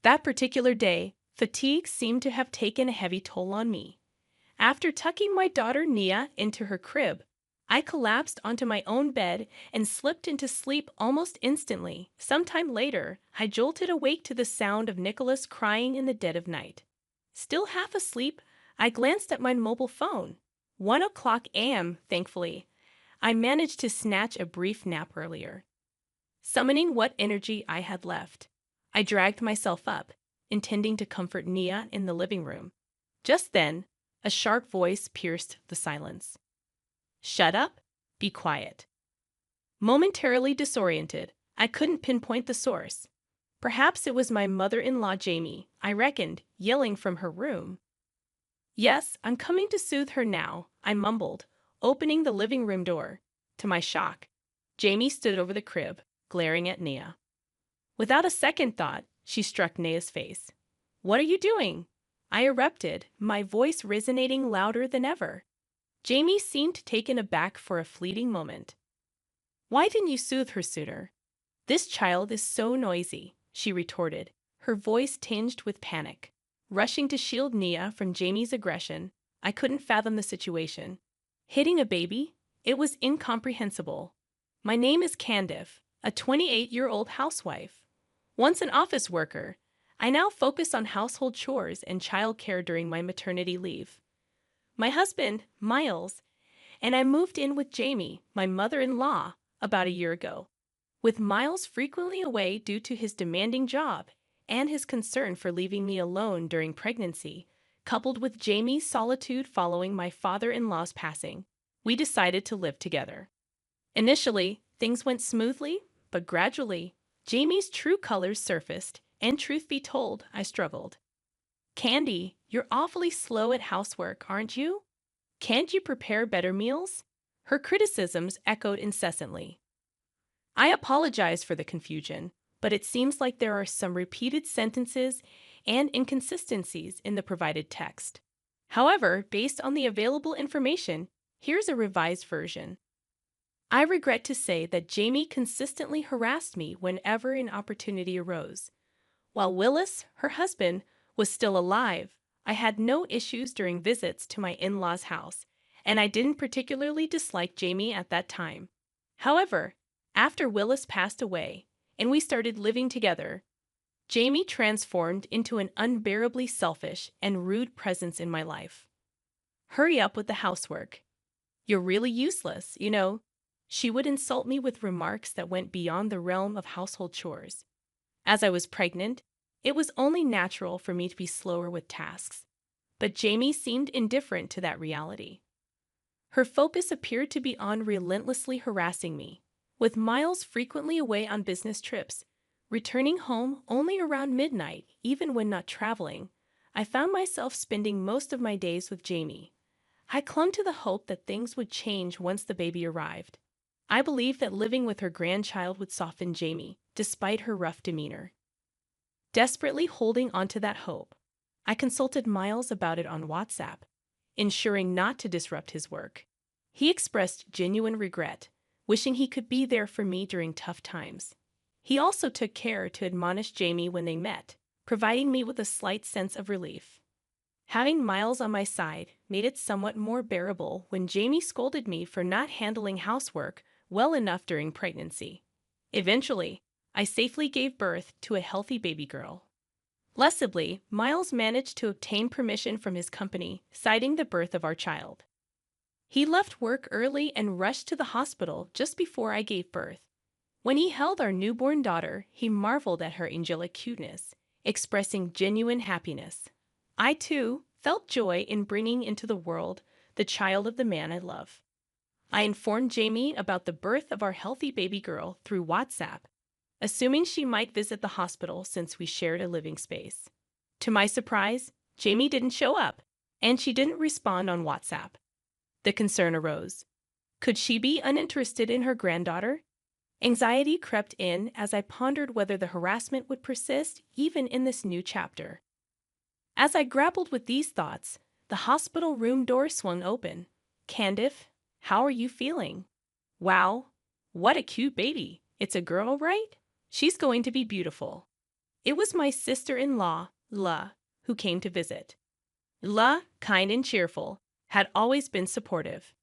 That particular day, fatigue seemed to have taken a heavy toll on me. After tucking my daughter Nia into her crib, I collapsed onto my own bed and slipped into sleep almost instantly. Sometime later, I jolted awake to the sound of Nicholas crying in the dead of night. Still half asleep, I glanced at my mobile phone. 1 o'clock a.m., thankfully. I managed to snatch a brief nap earlier. Summoning what energy I had left, I dragged myself up, intending to comfort Nia in the living room. Just then, a sharp voice pierced the silence. Shut up, be quiet. Momentarily disoriented, I couldn't pinpoint the source. Perhaps it was my mother-in-law Jamie, I reckoned, yelling from her room. Yes, I'm coming to soothe her now, I mumbled, opening the living room door. To my shock, Jamie stood over the crib, glaring at Nia. Without a second thought, she struck Nia's face. What are you doing? I erupted, my voice resonating louder than ever. Jamie seemed taken aback for a fleeting moment. Why didn't you soothe her sooner? This child is so noisy, she retorted, her voice tinged with panic. Rushing to shield Nia from Jamie's aggression, I couldn't fathom the situation. Hitting a baby? It was incomprehensible. My name is Candice, a 28-year-old housewife. Once an office worker, I now focus on household chores and childcare during my maternity leave. My husband, Miles, and I moved in with Jamie, my mother-in-law, about a year ago. With Miles frequently away due to his demanding job and his concern for leaving me alone during pregnancy, coupled with Jamie's solitude following my father-in-law's passing, we decided to live together. Initially, things went smoothly, but gradually, Jamie's true colors surfaced, and truth be told, I struggled. Candy, you're awfully slow at housework, aren't you? Can't you prepare better meals? Her criticisms echoed incessantly. I apologize for the confusion, but it seems like there are some repeated sentences and inconsistencies in the provided text. However, based on the available information, here's a revised version. I regret to say that Jamie consistently harassed me whenever an opportunity arose. While Willis, her husband, was still alive, I had no issues during visits to my in-laws' house, and I didn't particularly dislike Jamie at that time. However, after Willis passed away and we started living together, Jamie transformed into an unbearably selfish and rude presence in my life. Hurry up with the housework. You're really useless, you know. She would insult me with remarks that went beyond the realm of household chores. As I was pregnant, it was only natural for me to be slower with tasks, but Jamie seemed indifferent to that reality. Her focus appeared to be on relentlessly harassing me, with Miles frequently away on business trips, returning home only around midnight, even when not traveling. I found myself spending most of my days with Jamie. I clung to the hope that things would change once the baby arrived. I believed that living with her grandchild would soften Jamie, despite her rough demeanor. Desperately holding onto that hope, I consulted Miles about it on WhatsApp, ensuring not to disrupt his work. He expressed genuine regret, wishing he could be there for me during tough times. He also took care to admonish Jamie when they met, providing me with a slight sense of relief. Having Miles on my side made it somewhat more bearable when Jamie scolded me for not handling housework well enough during pregnancy. Eventually, I safely gave birth to a healthy baby girl. Blessedly, Miles managed to obtain permission from his company, citing the birth of our child. He left work early and rushed to the hospital just before I gave birth. When he held our newborn daughter, he marveled at her angelic cuteness, expressing genuine happiness. I, too, felt joy in bringing into the world the child of the man I love. I informed Jamie about the birth of our healthy baby girl through WhatsApp, assuming she might visit the hospital since we shared a living space. To my surprise, Jamie didn't show up, and she didn't respond on WhatsApp. The concern arose. Could she be uninterested in her granddaughter? Anxiety crept in as I pondered whether the harassment would persist even in this new chapter. As I grappled with these thoughts, the hospital room door swung open. Candice, how are you feeling? Wow, what a cute baby. It's a girl, right? She's going to be beautiful. It was my sister-in-law, La, who came to visit. La, kind and cheerful, had always been supportive.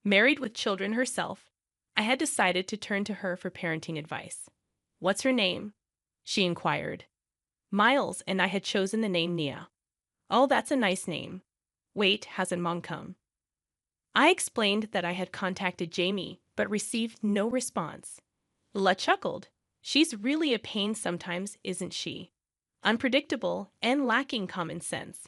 Married with children herself, I had decided to turn to her for parenting advice. "What's her name?" she inquired. Miles and I had chosen the name Nia. "Oh, that's a nice name. Wait, hasn't Mom come?" I explained that I had contacted Jamie, but received no response. La chuckled. "She's really a pain sometimes, isn't she? Unpredictable and lacking common sense."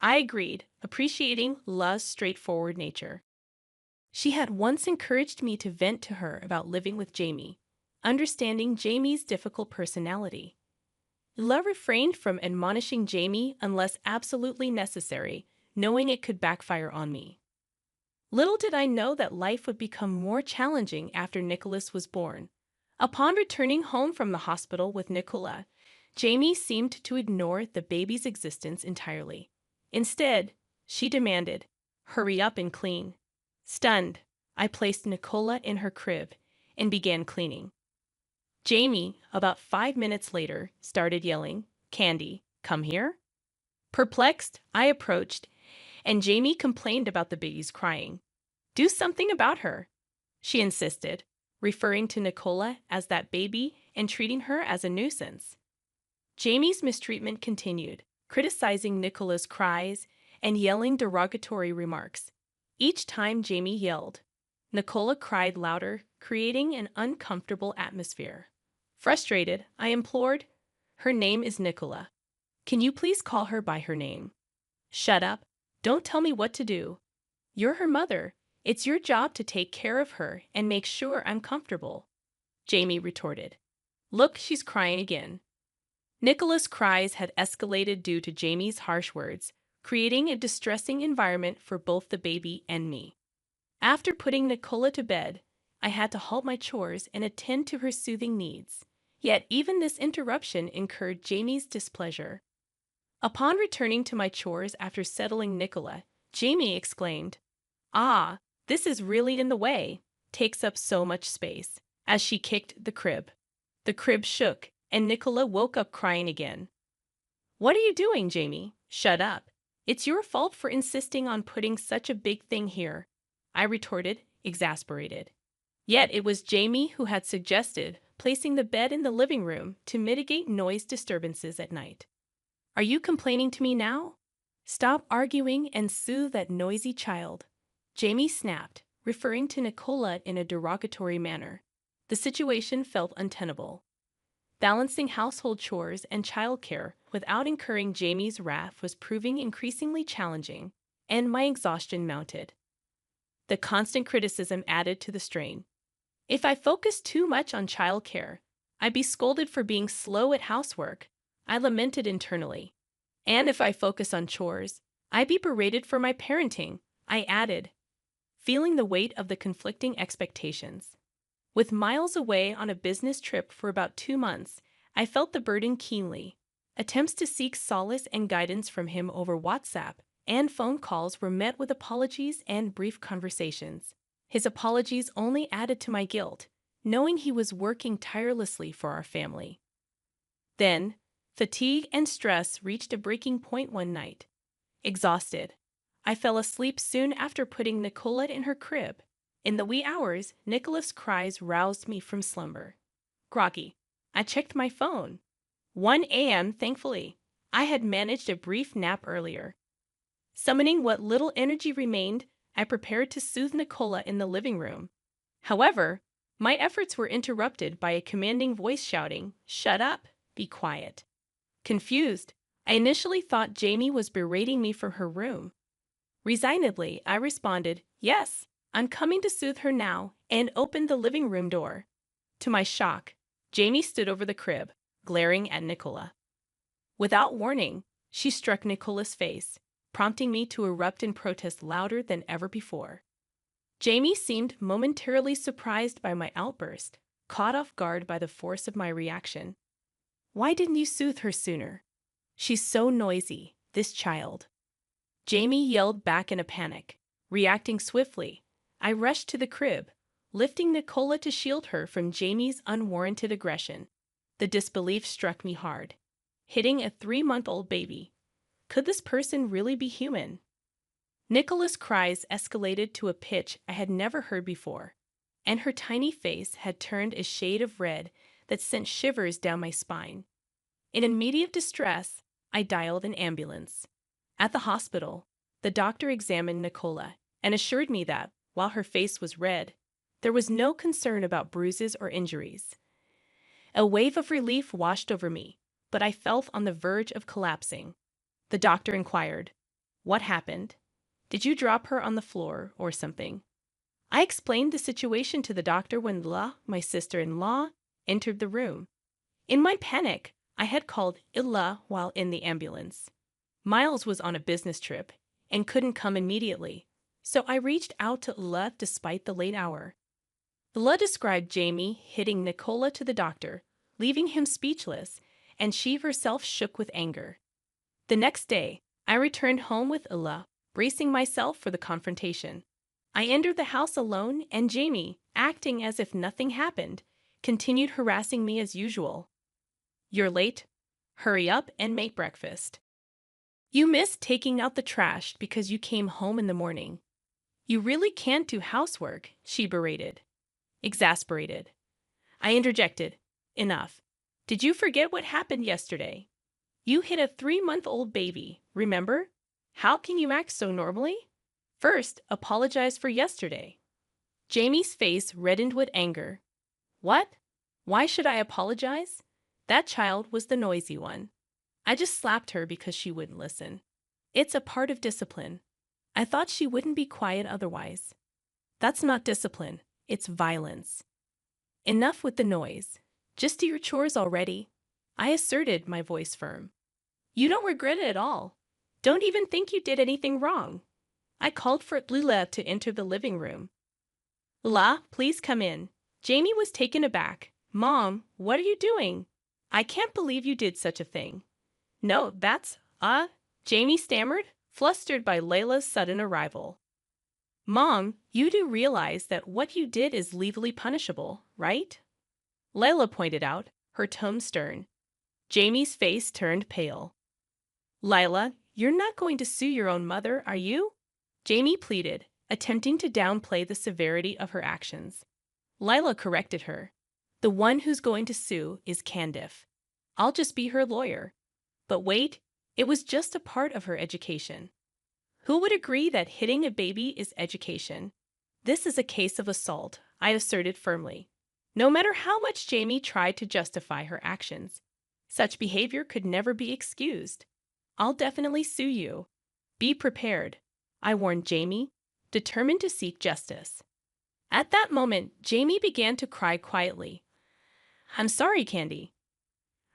I agreed, appreciating La's straightforward nature. She had once encouraged me to vent to her about living with Jamie, understanding Jamie's difficult personality. La refrained from admonishing Jamie unless absolutely necessary, knowing it could backfire on me. Little did I know that life would become more challenging after Nicholas was born. Upon returning home from the hospital with Nicola, Jamie seemed to ignore the baby's existence entirely. Instead, she demanded, "Hurry up and clean." Stunned, I placed Nicola in her crib and began cleaning. Jamie, about 5 minutes later, started yelling, "Candy, come here." Perplexed, I approached, and Jamie complained about the baby's crying. "Do something about her," she insisted, referring to Nicola as that baby and treating her as a nuisance. Jamie's mistreatment continued, criticizing Nicola's cries and yelling derogatory remarks. Each time Jamie yelled, Nicola cried louder, creating an uncomfortable atmosphere. Frustrated, I implored, "Her name is Nicola. Can you please call her by her name?" "Shut up. Don't tell me what to do. You're her mother. It's your job to take care of her and make sure I'm comfortable," Jamie retorted. "Look, she's crying again." Nicola's cries had escalated due to Jamie's harsh words, creating a distressing environment for both the baby and me. After putting Nicola to bed, I had to halt my chores and attend to her soothing needs. Yet even this interruption incurred Jamie's displeasure. Upon returning to my chores after settling Nicola, Jamie exclaimed, "Ah, this is really in the way. Takes up so much space," as she kicked the crib. The crib shook, and Nicola woke up crying again. "What are you doing, Jamie? Shut up. It's your fault for insisting on putting such a big thing here," I retorted, exasperated. Yet it was Jamie who had suggested placing the bed in the living room to mitigate noise disturbances at night. "Are you complaining to me now? Stop arguing and soothe that noisy child," Jamie snapped, referring to Nicola in a derogatory manner. The situation felt untenable. Balancing household chores and childcare without incurring Jamie's wrath was proving increasingly challenging, and my exhaustion mounted. The constant criticism added to the strain. If I focused too much on childcare, I'd be scolded for being slow at housework, I lamented internally. And if I focus on chores, I'd be berated for my parenting, I added, feeling the weight of the conflicting expectations. With Miles away on a business trip for about 2 months, I felt the burden keenly. Attempts to seek solace and guidance from him over WhatsApp and phone calls were met with apologies and brief conversations. His apologies only added to my guilt, knowing he was working tirelessly for our family. Then, fatigue and stress reached a breaking point one night. Exhausted, I fell asleep soon after putting Nicola in her crib. In the wee hours, Nicola's cries roused me from slumber. Groggy, I checked my phone. 1 a.m., thankfully. I had managed a brief nap earlier. Summoning what little energy remained, I prepared to soothe Nicola in the living room. However, my efforts were interrupted by a commanding voice shouting, "Shut up, be quiet." Confused, I initially thought Jamie was berating me from her room. Resignedly, I responded, "Yes, I'm coming to soothe her now," and opened the living room door. To my shock, Jamie stood over the crib, glaring at Nicola. Without warning, she struck Nicola's face, prompting me to erupt in protest louder than ever before. Jamie seemed momentarily surprised by my outburst, caught off guard by the force of my reaction. "Why didn't you soothe her sooner? She's so noisy, this child." Jamie yelled back in a panic. Reacting swiftly, I rushed to the crib, lifting Nicola to shield her from Jamie's unwarranted aggression. The disbelief struck me hard. hitting a 3-month-old baby. Could this person really be human? Nicola's cries escalated to a pitch I had never heard before, and her tiny face had turned a shade of red that sent shivers down my spine. In immediate distress, I dialed an ambulance. At the hospital, the doctor examined Nicola and assured me that, while her face was red, there was no concern about bruises or injuries. A wave of relief washed over me, but I felt on the verge of collapsing. The doctor inquired, "What happened? Did you drop her on the floor or something?" I explained the situation to the doctor when La, my sister-in-law, entered the room. In my panic, I had called Illa while in the ambulance. Miles was on a business trip and couldn't come immediately, so I reached out to Illa despite the late hour. Illa described Jamie hitting Nicola to the doctor, leaving him speechless, and she herself shook with anger. The next day, I returned home with Illa, bracing myself for the confrontation. I entered the house alone, and Jamie, acting as if nothing happened, continued harassing me as usual. "You're late. Hurry up and make breakfast. You missed taking out the trash because you came home in the morning. You really can't do housework," she berated. Exasperated, I interjected, "Enough. Did you forget what happened yesterday? You hit a 3-month-old baby, remember? How can you act so normally? First, apologize for yesterday." Jamie's face reddened with anger. "What? Why should I apologize? That child was the noisy one. I just slapped her because she wouldn't listen. It's a part of discipline. I thought she wouldn't be quiet otherwise." "That's not discipline. It's violence." "Enough with the noise. Just do your chores already," I asserted, my voice firm. "You don't regret it at all. Don't even think you did anything wrong." I called for Lila to enter the living room. "Lila, please come in." Jamie was taken aback. "Mom, what are you doing? I can't believe you did such a thing." "No, Jamie stammered, flustered by Layla's sudden arrival. "Mom, you do realize that what you did is legally punishable, right?" Layla pointed out, her tone stern. Jamie's face turned pale. "Lila, you're not going to sue your own mother, are you?" Jamie pleaded, attempting to downplay the severity of her actions. Lila corrected her. "The one who's going to sue is Candice. I'll just be her lawyer." But wait, it was just a part of her education. Who would agree that hitting a baby is education? "This is a case of assault," I asserted firmly. No matter how much Jamie tried to justify her actions, such behavior could never be excused. "I'll definitely sue you. Be prepared," I warned Jamie, determined to seek justice. At that moment, Jamie began to cry quietly. "I'm sorry, Candy.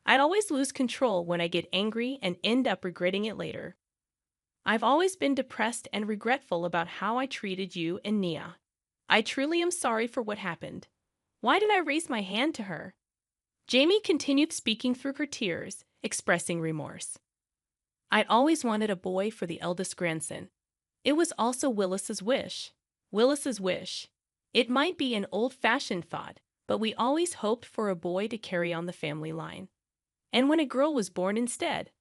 I'd always lose control when I get angry and end up regretting it later. I've always been depressed and regretful about how I treated you and Nia. I truly am sorry for what happened. Why did I raise my hand to her?" Jamie continued speaking through her tears, expressing remorse. "I'd always wanted a boy for the eldest grandson. It was also Willis's wish. Willis's wish. It might be an old-fashioned thought, but we always hoped for a boy to carry on the family line. And when a girl was born instead,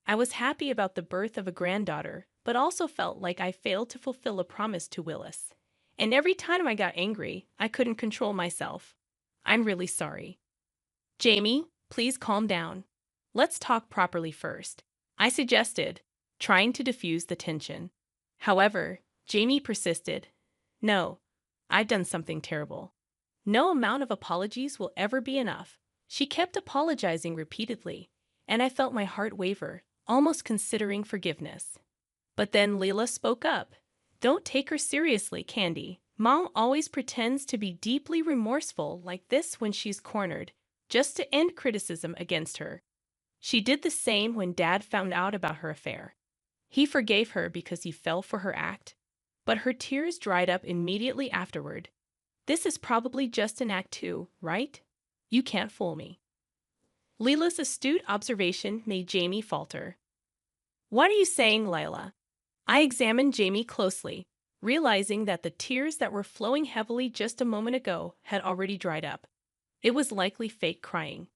I was happy about the birth of a granddaughter, but also felt like I failed to fulfill a promise to Willis. And every time I got angry, I couldn't control myself. I'm really sorry." "Jamie, please calm down. Let's talk properly first," I suggested, trying to diffuse the tension. However, Jamie persisted. "No, I've done something terrible. No amount of apologies will ever be enough." She kept apologizing repeatedly, and I felt my heart waver, almost considering forgiveness. But then Leela spoke up. "Don't take her seriously, Candy. Mom always pretends to be deeply remorseful like this when she's cornered, just to end criticism against her. She did the same when Dad found out about her affair. He forgave her because he fell for her act, but her tears dried up immediately afterward. This is probably just an act too, right? You can't fool me." Leela's astute observation made Jamie falter. "What are you saying, Lila?" I examined Jamie closely, realizing that the tears that were flowing heavily just a moment ago had already dried up. It was likely fake crying.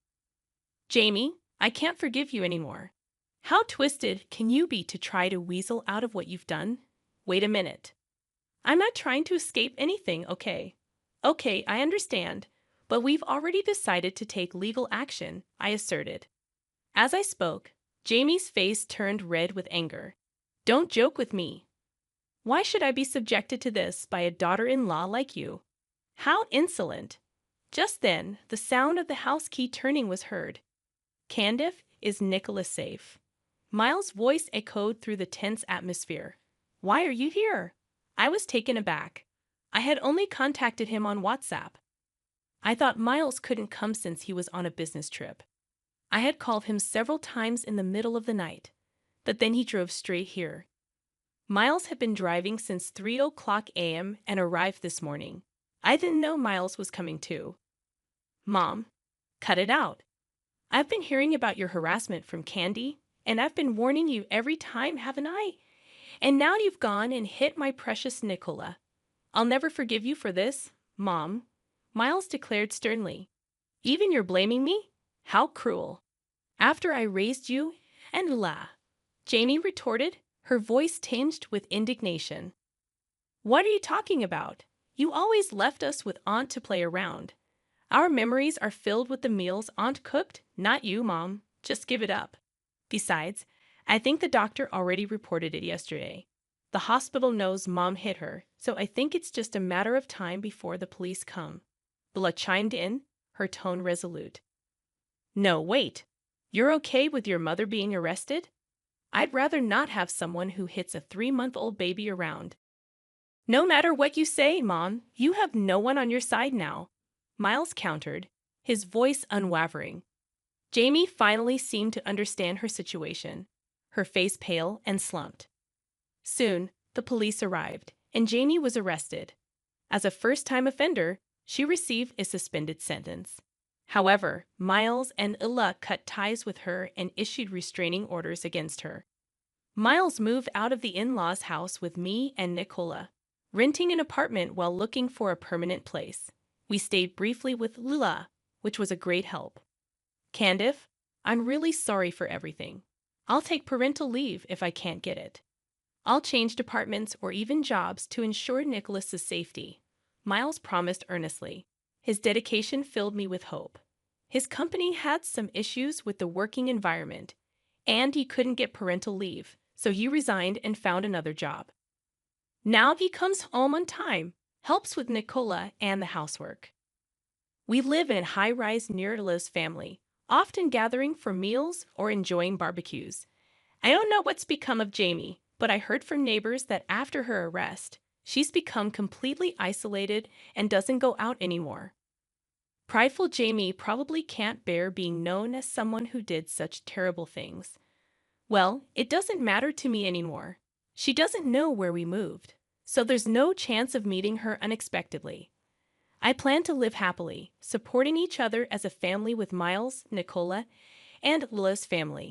"Jamie, I can't forgive you anymore. How twisted can you be to try to weasel out of what you've done? Wait a minute. I'm not trying to escape anything, okay? Okay, I understand, but we've already decided to take legal action, I asserted. As I spoke, Jamie's face turned red with anger. Don't joke with me. Why should I be subjected to this by a daughter-in-law like you? How insolent! Just then, the sound of the house key turning was heard. Candice, is Nicholas safe? Miles' voice echoed through the tense atmosphere. Why are you here? I was taken aback. I had only contacted him on WhatsApp. I thought Miles couldn't come since he was on a business trip. I had called him several times in the middle of the night, but then he drove straight here. Miles had been driving since 3 a.m. and arrived this morning. I didn't know Miles was coming too. Mom, cut it out. I've been hearing about your harassment from Candy, and I've been warning you every time, haven't I? And now you've gone and hit my precious Nicola. I'll never forgive you for this, Mom, Miles declared sternly. Even you're blaming me? How cruel. After I raised you and La, Jamie retorted, her voice tinged with indignation. What are you talking about? You always left us with Aunt to play around. Our memories are filled with the meals Aunt cooked, not you, Mom. Just give it up. Besides, I think the doctor already reported it yesterday. The hospital knows Mom hit her, so I think it's just a matter of time before the police come. Bella chimed in, her tone resolute. No, wait. You're okay with your mother being arrested? I'd rather not have someone who hits a 3-month-old baby around. No matter what you say, Mom, you have no one on your side now, Miles countered, his voice unwavering. Jamie finally seemed to understand her situation, her face pale and slumped. Soon, the police arrived, and Jamie was arrested. As a first-time offender, she received a suspended sentence. However, Miles and Ella cut ties with her and issued restraining orders against her. Miles moved out of the in-laws' house with me and Nicola, renting an apartment while looking for a permanent place. We stayed briefly with Lula, which was a great help. Candice, I'm really sorry for everything. I'll take parental leave if I can't get it. I'll change departments or even jobs to ensure Nicholas's safety, Miles promised earnestly. His dedication filled me with hope. His company had some issues with the working environment, and he couldn't get parental leave, so he resigned and found another job. Now he comes home on time, helps with Nicola and the housework. We live in a high-rise near Liz family, often gathering for meals or enjoying barbecues. I don't know what's become of Jamie, but I heard from neighbors that after her arrest, she's become completely isolated and doesn't go out anymore. Prideful Jamie probably can't bear being known as someone who did such terrible things. Well, it doesn't matter to me anymore. She doesn't know where we moved, so there's no chance of meeting her unexpectedly. I plan to live happily, supporting each other as a family with Miles, Nicola, and Lila's family.